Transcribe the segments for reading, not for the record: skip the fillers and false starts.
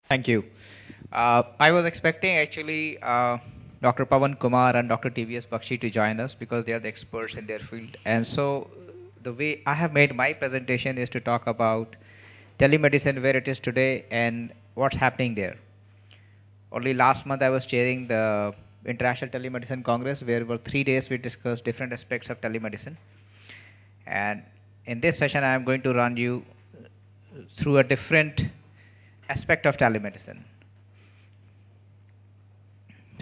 Thank you. I was expecting actually Dr. Pawan Kumar and Dr. TVS Bakshi to join us because they are the experts in their field. And so the way I have made my presentation is to talk about telemedicine, where it is today and what's happening there. Only last month I was chairing the International Telemedicine Congress, where for 3 days we discussed different aspects of telemedicine. And in this session I am going to run you through a different aspect of telemedicine.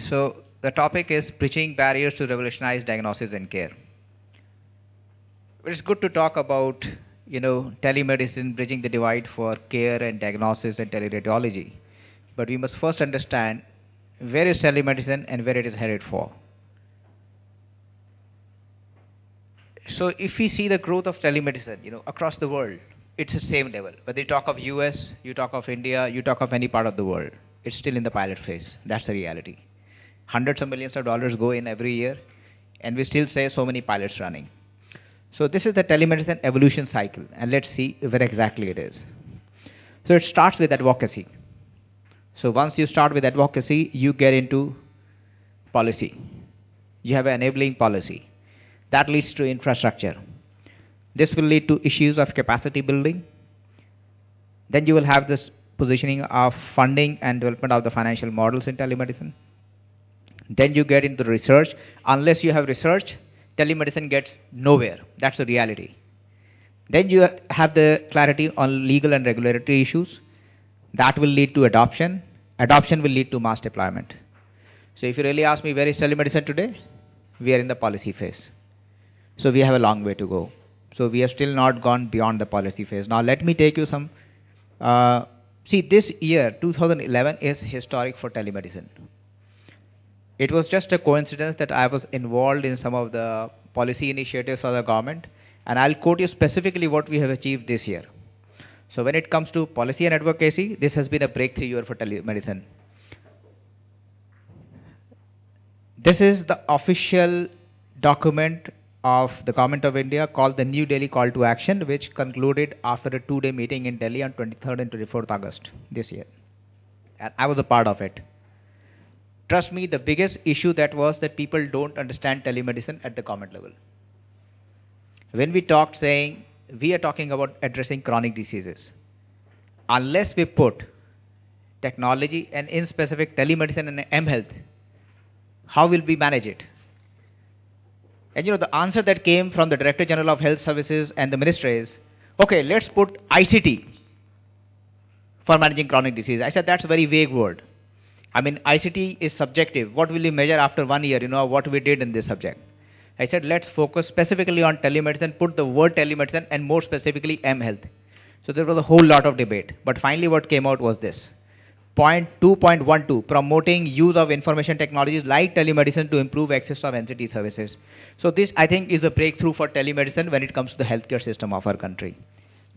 So the topic is bridging barriers to revolutionize diagnosis and care. It's good to talk about, telemedicine bridging the divide for care and diagnosis and teleradiology. But we must first understand where is telemedicine and where it is headed for. So if we see the growth of telemedicine, across the world, it's the same level. Whether you talk of US, you talk of India, you talk of any part of the world, it's still in the pilot phase. That's the reality. Hundreds of millions of dollars go in every year, and we still say so many pilots running. So this is the telemedicine evolution cycle, and let's see where exactly it is. So it starts with advocacy. So once you start with advocacy, you get into policy. You have an enabling policy. That leads to infrastructure. This will lead to issues of capacity building. Then you will have this positioning of funding and development of the financial models in telemedicine. Then you get into research. Unless you have research, telemedicine gets nowhere. That's the reality. Then you have the clarity on legal and regulatory issues. That will lead to adoption. Adoption will lead to mass deployment. So if you really ask me where is telemedicine today, we are in the policy phase. So we have a long way to go. So we have still not gone beyond the policy phase. Now let me take you some, see this year, 2011 is historic for telemedicine. It was just a coincidence that I was involved in some of the policy initiatives of the government, and I'll quote you specifically what we have achieved this year. So when it comes to policy and advocacy, this has been a breakthrough year for telemedicine. This is the official document of the Government of India called the New Delhi Call to Action, which concluded after a 2-day meeting in Delhi on 23rd and 24th August this year. And I was a part of it. Trust me, the biggest issue that was that people don't understand telemedicine at the government level. When we talked saying, we are talking about addressing chronic diseases. Unless we put technology and in specific telemedicine and mHealth, how will we manage it? And the answer that came from the Director General of Health Services and the Minister is, okay, let's put ICT for managing chronic disease. I said, that's a very vague word. I mean, ICT is subjective. What will you measure after 1 year, what we did in this subject? I said, let's focus specifically on telemedicine, put the word telemedicine and more specifically mHealth. So there was a whole lot of debate. But finally what came out was this. Point 2.12, promoting use of information technologies like telemedicine to improve access of NCT services. So this, I think, is a breakthrough for telemedicine when it comes to the healthcare system of our country.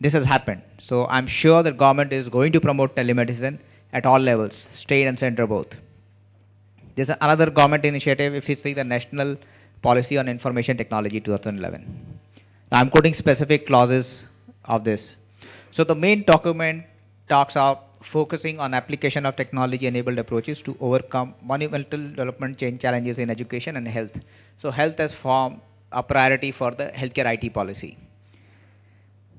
This has happened. So I'm sure the government is going to promote telemedicine at all levels, state and center both. There's another government initiative, if you see the National Policy on Information Technology 2011. Now I'm quoting specific clauses of this. So the main document talks of focusing on application of technology-enabled approaches to overcome monumental development change challenges in education and health. So health has formed a priority for the healthcare IT policy.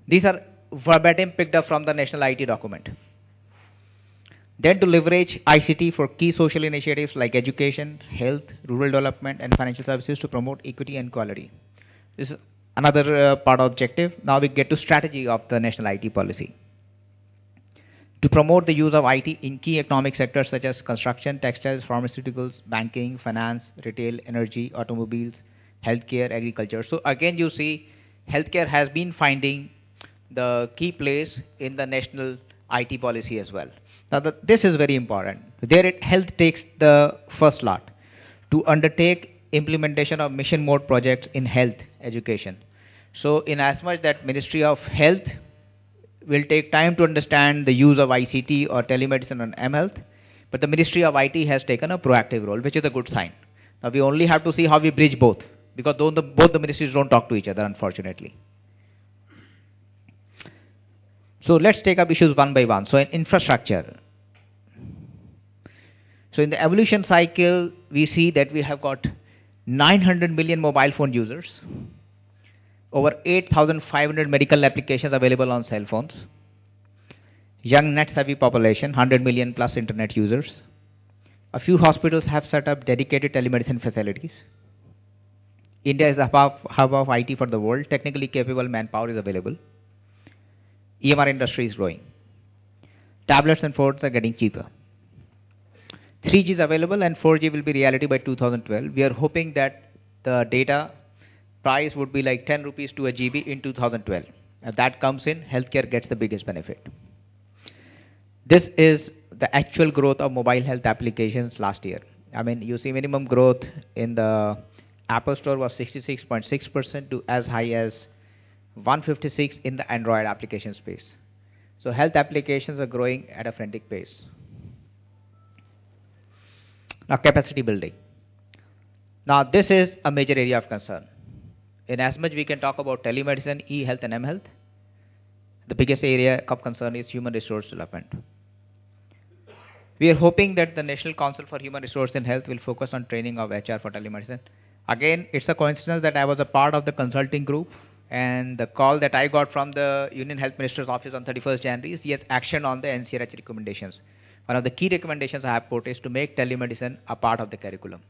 These are verbatim picked up from the National IT document. Then to leverage ICT for key social initiatives like education, health, rural development, and financial services to promote equity and quality. This is another part of objective. Now we get to strategy of the National IT policy. To promote the use of IT in key economic sectors such as construction, textiles, pharmaceuticals, banking, finance, retail, energy, automobiles, healthcare, agriculture. So again you see healthcare has been finding the key place in the national IT policy as well. Now this is very important. There health takes the first lot to undertake implementation of mission mode projects in health education. So in as much that Ministry of Health will take time to understand the use of ICT or telemedicine on mHealth, but the Ministry of IT has taken a proactive role, which is a good sign. Now we only have to see how we bridge both, because both the ministries don't talk to each other, unfortunately. So let's take up issues one by one. So in infrastructure, So in the evolution cycle, we see that we have got 900 million mobile phone users, over 8,500 medical applications available on cell phones, young net-savvy population, 100 million plus internet users. A few hospitals have set up dedicated telemedicine facilities. India is the hub of IT for the world. Technically capable manpower is available. EMR industry is growing. Tablets and phones are getting cheaper. 3G is available and 4G will be reality by 2012. We are hoping that the data price would be like 10 rupees to a GB in 2012. If that comes in, healthcare gets the biggest benefit. This is the actual growth of mobile health applications last year. I mean, you see minimum growth in the Apple Store was 66.6% to as high as 156 in the Android application space. So health applications are growing at a frantic pace. Now, capacity building. Now, this is a major area of concern. In as much we can talk about telemedicine, e-health and m-health, the biggest area of concern is human resource development. We are hoping that the National Council for Human Resource and Health will focus on training of HR for telemedicine. Again, it's a coincidence that I was a part of the consulting group, and the call that I got from the Union Health Minister's office on 31st January is yes, action on the NCRH recommendations. One of the key recommendations I have put is to make telemedicine a part of the curriculum.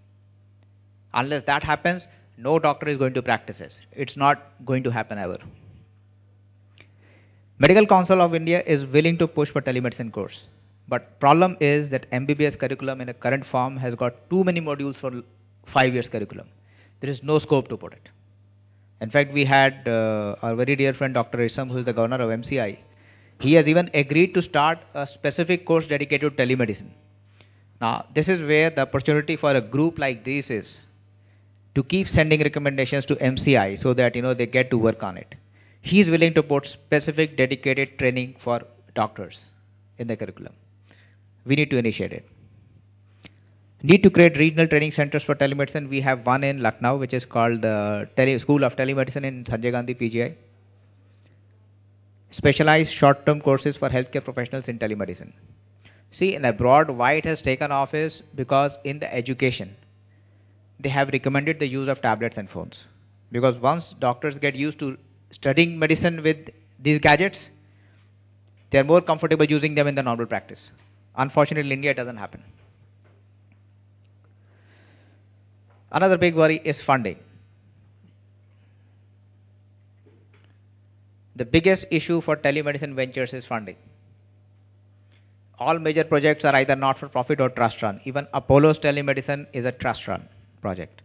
Unless that happens, no doctor is going to practice it. It's not going to happen ever. Medical Council of India is willing to push for telemedicine course. But problem is that MBBS curriculum in a current form has got too many modules for 5 years curriculum. There is no scope to put it. In fact, we had our very dear friend Dr. Isam, who is the governor of MCI. He has even agreed to start a specific course dedicated to telemedicine. Now, this is where the opportunity for a group like this is to keep sending recommendations to MCI so that they get to work on it. He is willing to put specific dedicated training for doctors in the curriculum. We need to initiate it. Need to create regional training centers for telemedicine. We have one in Lucknow, which is called the School of Telemedicine in Sanjay Gandhi PGI. Specialized short-term courses for healthcare professionals in telemedicine. See, in abroad, why it has taken off is because in the education, they have recommended the use of tablets and phones. Because once doctors get used to studying medicine with these gadgets, they are more comfortable using them in the normal practice. Unfortunately, in India, it doesn't happen. Another big worry is funding. The biggest issue for telemedicine ventures is funding. All major projects are either not-for-profit or trust-run. Even Apollo's telemedicine is a trust-run project.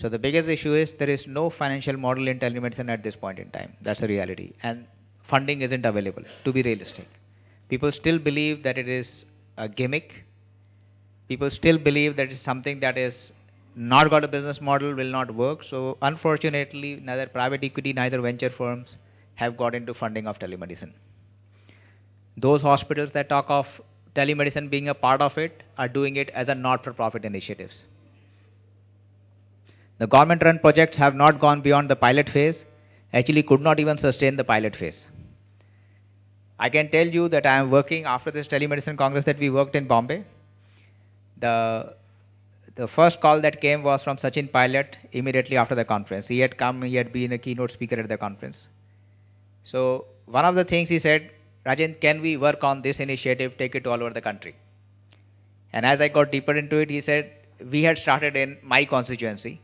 So the biggest issue is there is no financial model in telemedicine at this point in time. That's a reality. And funding isn't available, to be realistic. People still believe that it is a gimmick. People still believe that it's something that is not got a business model, will not work. So unfortunately, neither private equity, neither venture firms have got into funding of telemedicine. Those hospitals that talk of telemedicine being a part of it are doing it as a not-for-profit initiatives. The government-run projects have not gone beyond the pilot phase, actually could not even sustain the pilot phase. I can tell you that I am working after this telemedicine congress that we worked in Bombay. The first call that came was from Sachin Pilot immediately after the conference. He had come, he had been a keynote speaker at the conference. So one of the things he said, Rajan, can we work on this initiative, take it all over the country? And as I got deeper into it, he said, we had started in my constituency.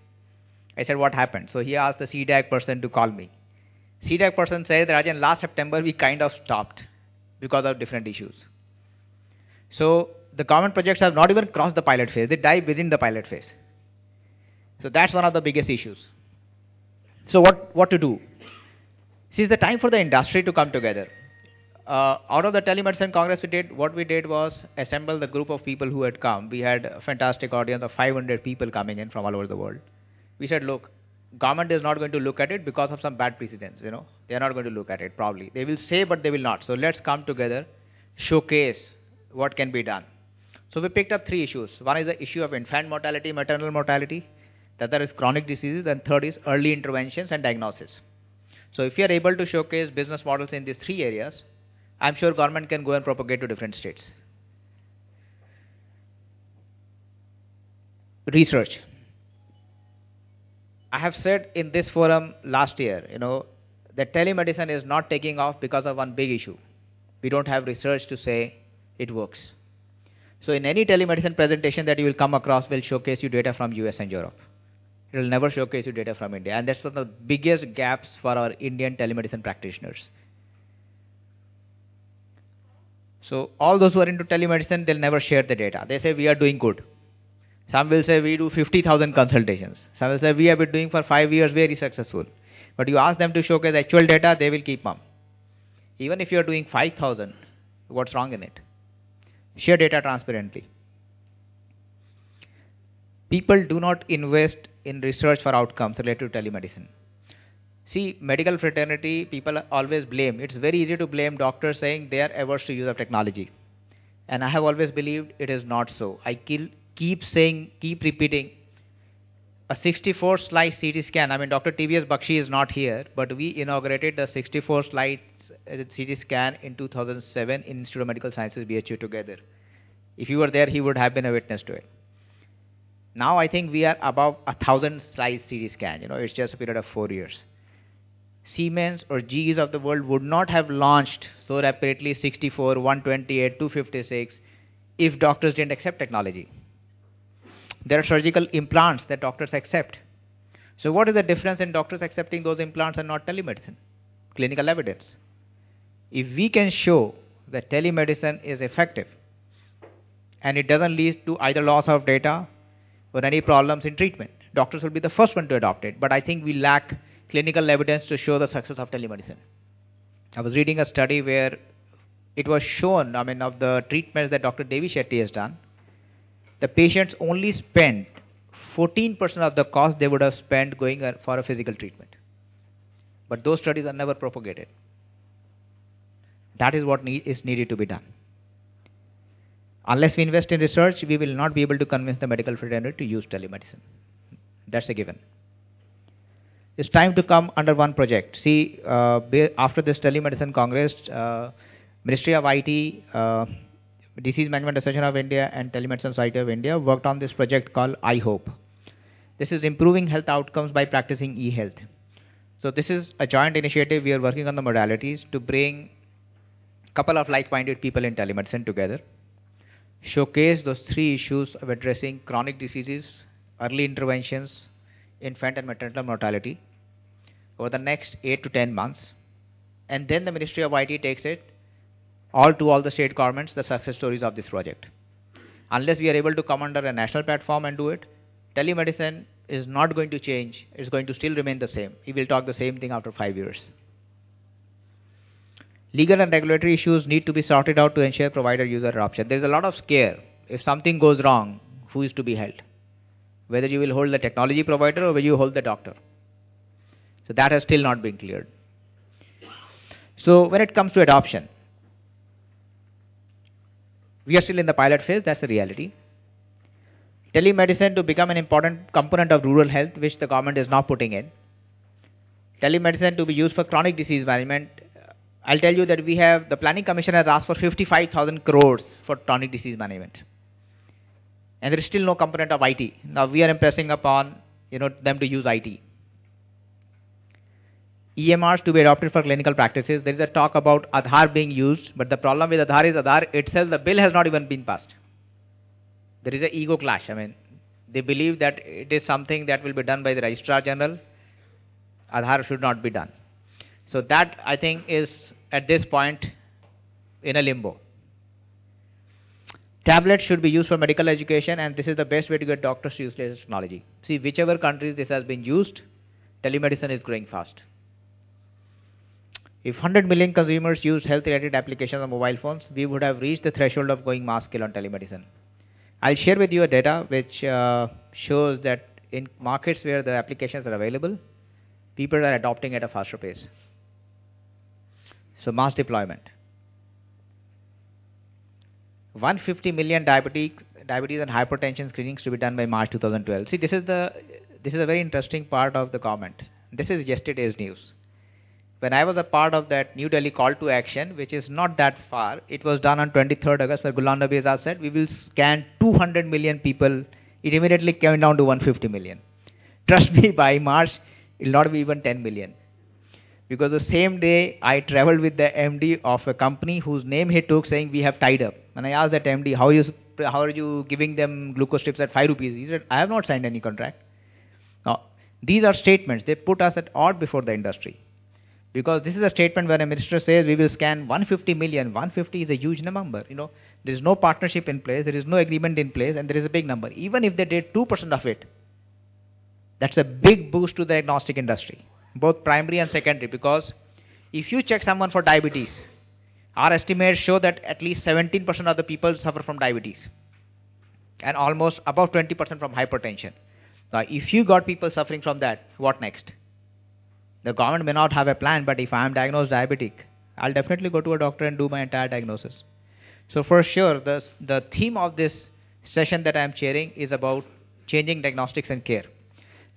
I said, what happened? So he asked the CDAC person to call me. CDAC person said, Rajan, last September we kind of stopped because of different issues. So the government projects have not even crossed the pilot phase. They die within the pilot phase. So that's one of the biggest issues. So what to do? See, it's the time for the industry to come together. Out of the telemedicine congress what we did was assemble the group of people who had come. We had a fantastic audience of 500 people coming in from all over the world. We said, look, government is not going to look at it because of some bad precedents, They are not going to look at it, probably. They will say, but they will not. So let's come together, showcase what can be done. So we picked up 3 issues. One is the issue of infant mortality, maternal mortality. The other is chronic diseases. And third is early interventions and diagnosis. So if you are able to showcase business models in these 3 areas, I'm sure government can go and propagate to different states. Research. I have said in this forum last year, that telemedicine is not taking off because of one big issue. We don't have research to say it works. So in any telemedicine presentation that you will come across will showcase you data from US and Europe. It will never showcase you data from India. And that's one of the biggest gaps for our Indian telemedicine practitioners. So all those who are into telemedicine, they'll never share the data. They say we are doing good. Some will say we do 50,000 consultations. Some will say we have been doing for 5 years very successful. But you ask them to showcase actual data, they will keep mum. Even if you are doing 5,000, what's wrong in it? Share data transparently. People do not invest in research for outcomes related to telemedicine. See, medical fraternity, people always blame. It's very easy to blame doctors saying they are averse to use of technology. And I have always believed it is not so. I keep repeating, a 64 slice CT scan. I mean, Dr. TVS Bakshi is not here, but we inaugurated the 64 slice CT scan in 2007 in Institute of Medical Sciences, BHU together. If you were there, he would have been a witness to it. Now I think we are above 1,000 slice CT scan. It's just a period of 4 years. Siemens or GEs of the world would not have launched so rapidly 64, 128, 256 if doctors didn't accept technology. There are surgical implants that doctors accept. So what is the difference in doctors accepting those implants and not telemedicine? Clinical evidence. If we can show that telemedicine is effective and it doesn't lead to either loss of data or any problems in treatment, doctors will be the first one to adopt it. But I think we lack clinical evidence to show the success of telemedicine. I was reading a study where it was shown, of the treatments that Dr. Devi Shetty has done, the patients only spend 14% of the cost they would have spent going for a physical treatment. But those studies are never propagated. That is what is needed to be done. Unless we invest in research, we will not be able to convince the medical fraternity to use telemedicine. That's a given. It's time to come under one project. See, after this telemedicine congress, Ministry of IT, Disease Management Association of India and Telemedicine Society of India worked on this project called iHope. This is improving health outcomes by practicing e-health. So this is a joint initiative. We are working on the modalities to bring a couple of like-minded people in telemedicine together, showcase those 3 issues of addressing chronic diseases, early interventions, infant and maternal mortality over the next 8 to 10 months. And then the Ministry of IT takes it to all the state governments, the success stories of this project. Unless we are able to come under a national platform and do it, telemedicine is not going to change. It's going to still remain the same. We will talk the same thing after 5 years. Legal and regulatory issues need to be sorted out to ensure provider user adoption. There is a lot of scare. If something goes wrong, who is to be held? Whether you will hold the technology provider or whether you hold the doctor. So that has still not been cleared. So when it comes to adoption, we are still in the pilot phase. That's the reality. Telemedicine to become an important component of rural health, which the government is not putting in. Telemedicine to be used for chronic disease management. I'll tell you that the Planning Commission has asked for 55,000 crores for chronic disease management. And there is still no component of IT. Now we are impressing upon them to use IT. EMRs to be adopted for clinical practices. There is a talk about Aadhaar being used, but the problem with Aadhaar is Aadhaar itself, the bill has not even been passed. There is an ego clash. They believe that it is something that will be done by the Registrar General. Aadhaar should not be done. So that, I think, is at this point in a limbo. Tablets should be used for medical education, and this is the best way to get doctors to use latest technology. See, whichever countries this has been used, telemedicine is growing fast. If 100 million consumers used health-related applications on mobile phones, we would have reached the threshold of going mass scale on telemedicine. I'll share with you a data which shows that in markets where the applications are available, people are adopting at a faster pace. So mass deployment. 150 million diabetes and hypertension screenings to be done by March 2012. See, this is a very interesting part of the comment. This is yesterday's news. When I was a part of that New Delhi call to action, which is not that far, it was done on 23rd August, where Ghulam Nabi Azad said, we will scan 200 million people It immediately came down to 150 million. Trust me, by March, it will not be even 10 million. Because the same day, I traveled with the MD of a company whose name he took, saying we have tied up. And I asked that MD, how are you giving them glucose strips at 5 rupees? He said, I have not signed any contract. Now, these are statements. They put us at odd before the industry. Because this is a statement where a minister says we will scan 150 million. 150 is a huge number. You know, there is no partnership in place, there is no agreement in place, and there is a big number. Even if they did 2% of it, that's a big boost to the diagnostic industry, both primary and secondary. Because if you check someone for diabetes, our estimates show that at least 17% of the people suffer from diabetes, and almost above 20% from hypertension. Now, if you got people suffering from that, what next? The government may not have a plan, but if I am diagnosed diabetic, I'll definitely go to a doctor and do my entire diagnosis. So for sure, the theme of this session that I am chairing is about changing diagnostics and care.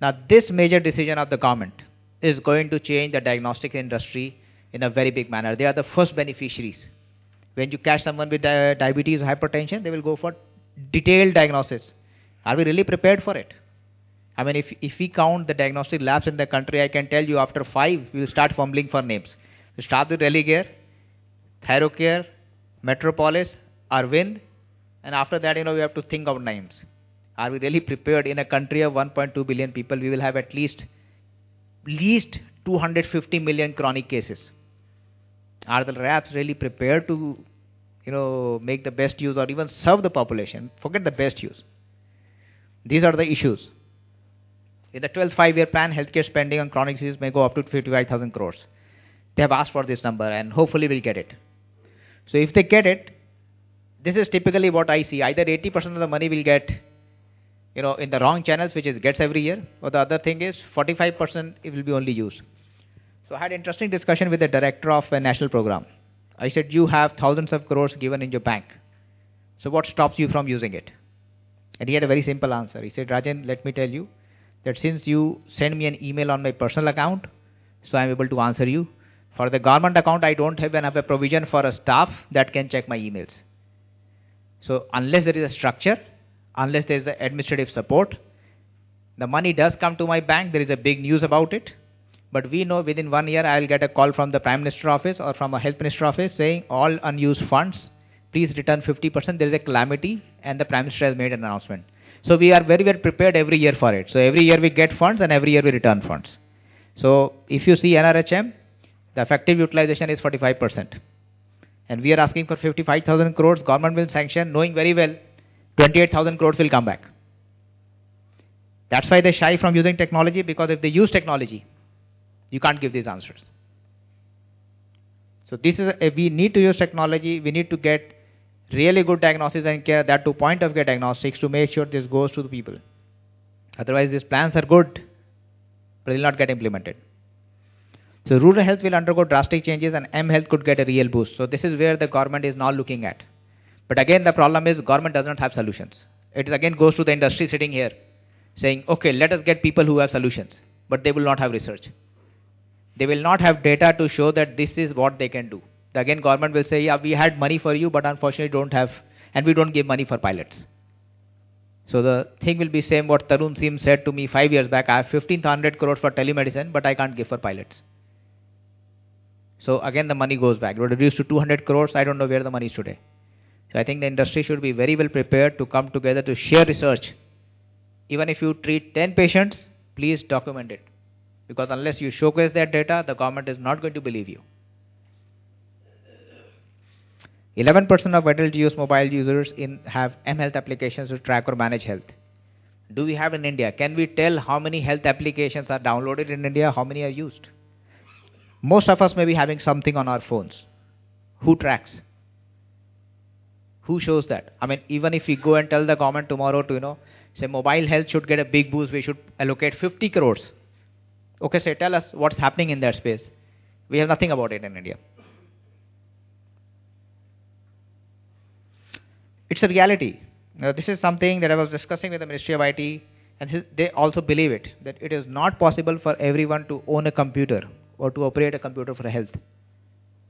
Now, this major decision of the government is going to change the diagnostic industry in a very big manner. They are the first beneficiaries. When you catch someone with diabetes or hypertension, they will go for detailed diagnosis. Are we really prepared for it? I mean, if we count the diagnostic labs in the country, I can tell you after 5, we will start fumbling for names. We start with Religare, Thyrocare, Metropolis, Arvind, and after that, we have to think of names. Are we really prepared? In a country of 1.2 billion people, we will have at least 250 million chronic cases. Are the labs really prepared to, make the best use or even serve the population? Forget the best use. These are the issues. In the 12th five-year plan, healthcare spending on chronic disease may go up to 55,000 crores. They have asked for this number, and hopefully we'll get it. So if they get it, this is typically what I see. Either 80% of the money will get, in the wrong channels, which is gets every year, or the other thing is 45% it will be only used. So I had an interesting discussion with the director of a national program. I said, you have thousands of crores given in your bank. So what stops you from using it? And he had a very simple answer. He said, Rajan, let me tell you that since you send me an email on my personal account, so I'm able to answer you. For the government account, I don't even have a provision for a staff that can check my emails. So unless there is a structure, unless there is administrative support, the money does come to my bank. There is a big news about it. But we know within 1 year, I will get a call from the Prime Minister office or from a Health Minister office saying all unused funds, please return 50%. There is a calamity and the Prime Minister has made an announcement. So we are very well prepared every year for it. So every year we get funds and every year we return funds. So if you see NRHM, the effective utilization is 45%. And we are asking for 55,000 crores. Government will sanction, knowing very well 28,000 crores will come back. That's why they shy from using technology, because if they use technology, you can't give these answers. So this is we need to use technology. We need to get really good diagnosis and care, that to point of care diagnostics, to make sure this goes to the people. Otherwise, these plans are good, but they will not get implemented. So rural health will undergo drastic changes and M-Health could get a real boost. So this is where the government is now looking at. But again, the problem is government does not have solutions. It again goes to the industry sitting here saying, okay, let us get people who have solutions, but they will not have research. They will not have data to show that this is what they can do. Again, government will say, yeah, we had money for you, but unfortunately don't have, and we don't give money for pilots. So the thing will be same what Tarun Sim said to me 5 years back. I have 1,500 crores for telemedicine, but I can't give for pilots. So again, the money goes back. It was reduced to 200 crores. I don't know where the money is today. So I think the industry should be very well prepared to come together to share research. Even if you treat 10 patients, please document it. Because unless you showcase that data, the government is not going to believe you. 11% of adult use mobile users have M-Health applications to track or manage health. Do we have in India? Can we tell how many health applications are downloaded in India, how many are used? Most of us may be having something on our phones. Who tracks? Who shows that? I mean, even if we go and tell the government tomorrow to, say mobile health should get a big boost, we should allocate 50 crores. Okay, say tell us what's happening in that space. We have nothing about it in India. It's a reality. Now, this is something that I was discussing with the Ministry of IT, and they also believe it, that it is not possible for everyone to own a computer or to operate a computer for health.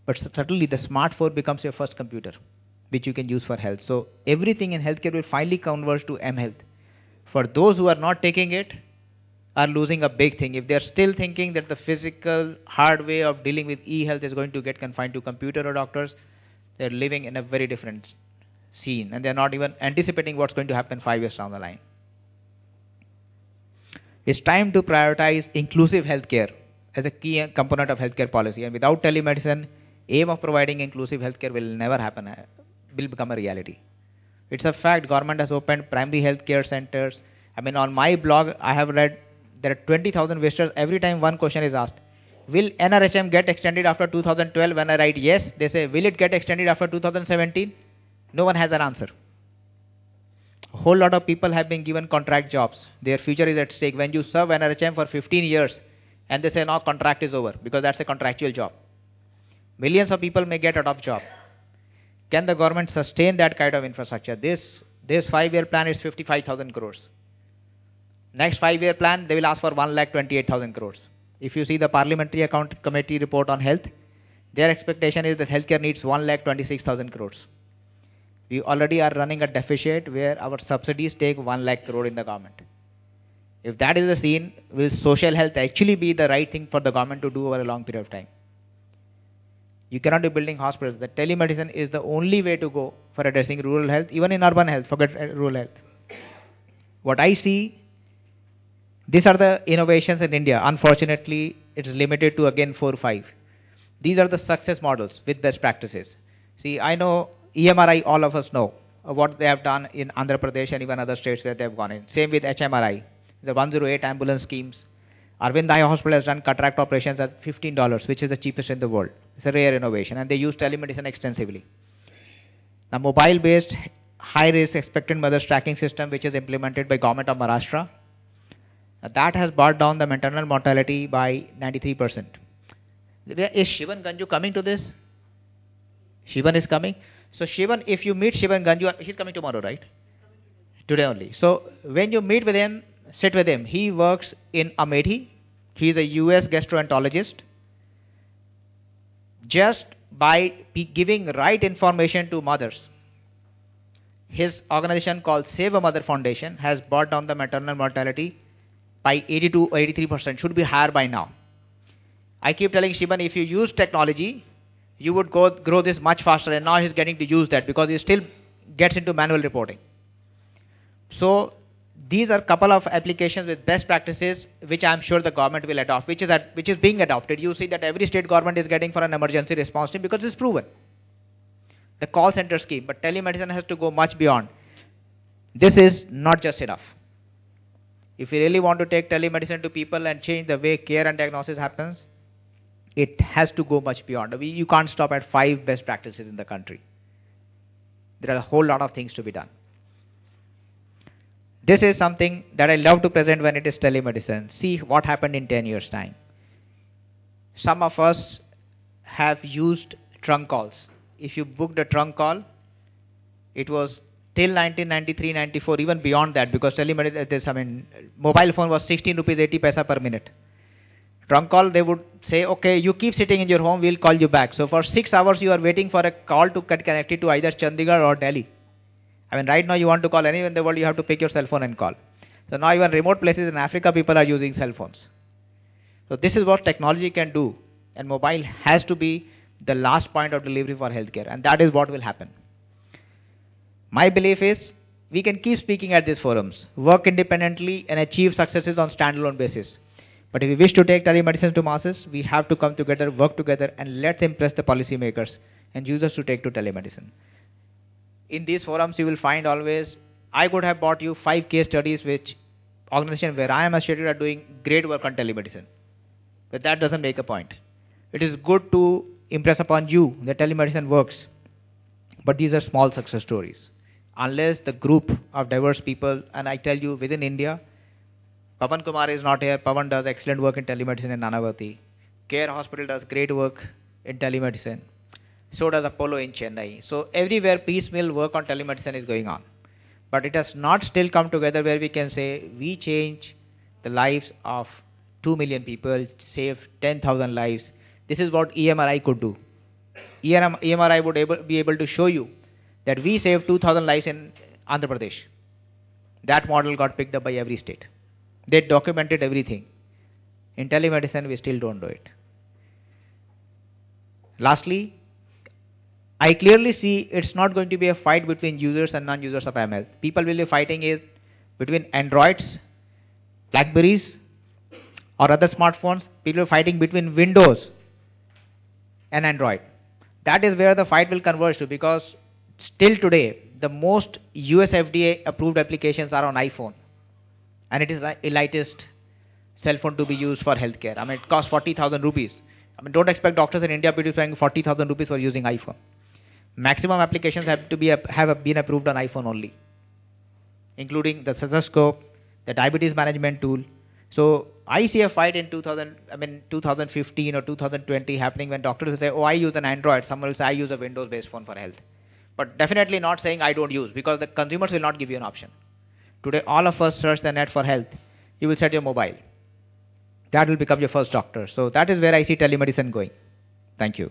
But certainly the smartphone becomes your first computer, which you can use for health. So everything in healthcare will finally converge to M-Health. For those who are not taking it, are losing a big thing. If they are still thinking that the physical, hard way of dealing with e-health is going to get confined to computer or doctors, they're living in a very different scene, and they're not even anticipating what's going to happen 5 years down the line. It's time to prioritize inclusive healthcare as a key component of healthcare policy. And without telemedicine, aim of providing inclusive healthcare will never happen, will become a reality. It's a fact. Government has opened primary healthcare centers. I mean, on my blog, I have read there are 20,000 visitors. Every time one question is asked, will NRHM get extended after 2012? When I write yes, they say, will it get extended after 2017? No one has an answer. A whole lot of people have been given contract jobs. Their future is at stake. When you serve NRHM for 15 years and they say, no, contract is over, because that's a contractual job. Millions of people may get out of job. Can the government sustain that kind of infrastructure? This 5-year plan is 55,000 crores. Next 5-year plan, they will ask for 1,28,000 crores. If you see the Parliamentary Account Committee report on health, their expectation is that healthcare needs 1,26,000 crores. We already are running a deficit where our subsidies take 1 lakh crore in the government. If that is the scene, will social health actually be the right thing for the government to do over a long period of time? You cannot be building hospitals. The telemedicine is the only way to go for addressing rural health, even in urban health, forget rural health. What I see, these are the innovations in India. Unfortunately, it's limited to again 4 or 5. These are the success models with best practices. See, I know EMRI, all of us know what they have done in Andhra Pradesh and even other states where they have gone in. Same with HMRI, the 108 ambulance schemes. Arvind Eye Hospital has done cataract operations at $15, which is the cheapest in the world. It's a rare innovation, and they use telemedicine extensively. The mobile-based high-risk expectant mothers tracking system, which is implemented by government of Maharashtra, that has brought down the maternal mortality by 93%. Is Shivan Ganju coming to this? Shivan is coming. So Shivan, if you meet Shivan Ganju, he's coming tomorrow, right? Today only. So when you meet with him, sit with him. He works in Amethi. He is a US gastroenterologist. Just by giving right information to mothers, his organization called Save a Mother Foundation has brought down the maternal mortality by 82 or 83%, should be higher by now. I keep telling Shivan, if you use technology, you would grow this much faster, and now he's getting to use that because he still gets into manual reporting. So these are a couple of applications with best practices which I am sure the government will adopt, which is being adopted. You see that every state government is getting for an emergency response team because it's proven. The call center scheme, but telemedicine has to go much beyond. This is not just enough. If you really want to take telemedicine to people and change the way care and diagnosis happens, it has to go much beyond. You can't stop at 5 best practices in the country. There are a whole lot of things to be done. This is something that I love to present when it is telemedicine. See what happened in 10 years' time. Some of us have used trunk calls. If you booked a trunk call, it was till 1993, 94, even beyond that, because telemedicine, mobile phone was 16 rupees 80 paisa per minute. Trunk call, they would say, okay, you keep sitting in your home, we'll call you back. So for 6 hours, you are waiting for a call to get connected to either Chandigarh or Delhi. I mean, right now you want to call anywhere in the world, you have to pick your cell phone and call. So now even remote places in Africa, people are using cell phones. So this is what technology can do, and mobile has to be the last point of delivery for healthcare, and that is what will happen. My belief is we can keep speaking at these forums, work independently and achieve successes on standalone basis. But if we wish to take telemedicine to masses, we have to come together, work together, and let's impress the policymakers and users to take to telemedicine. In these forums, you will find always, I could have brought you 5 case studies which organizations where I am associated are doing great work on telemedicine. But that doesn't make a point. It is good to impress upon you that telemedicine works. But these are small success stories. Unless the group of diverse people, and I tell you within India, Pawan Kumar is not here. Pawan does excellent work in telemedicine in Nanavati. Care Hospital does great work in telemedicine. So does Apollo in Chennai. So everywhere piecemeal work on telemedicine is going on. But it has not still come together where we can say we change the lives of 2 million people, save 10,000 lives. This is what EMRI could do. EMRI would be able to show you that we saved 2,000 lives in Andhra Pradesh. That model got picked up by every state. They documented everything. In telemedicine, we still don't do it. Lastly, I clearly see it's not going to be a fight between users and non-users of ML. People will be fighting it between Androids, Blackberries, or other smartphones. People are fighting between Windows and Android. That is where the fight will converge to, because still today, the most US FDA approved applications are on iPhone. And it is the elitist cell phone to be used for healthcare. I mean, it costs 40,000 rupees. I mean, don't expect doctors in India to be paying 40,000 rupees for using iPhone. Maximum applications have been approved on iPhone only, including the stethoscope, the diabetes management tool. So I see a fight in 2015 or 2020 happening when doctors will say, oh, I use an Android. Someone will say, I use a Windows-based phone for health. But definitely not saying I don't use, because the consumers will not give you an option. Today, all of us search the net for health. You will set your mobile. That will become your first doctor. So that is where I see telemedicine going. Thank you.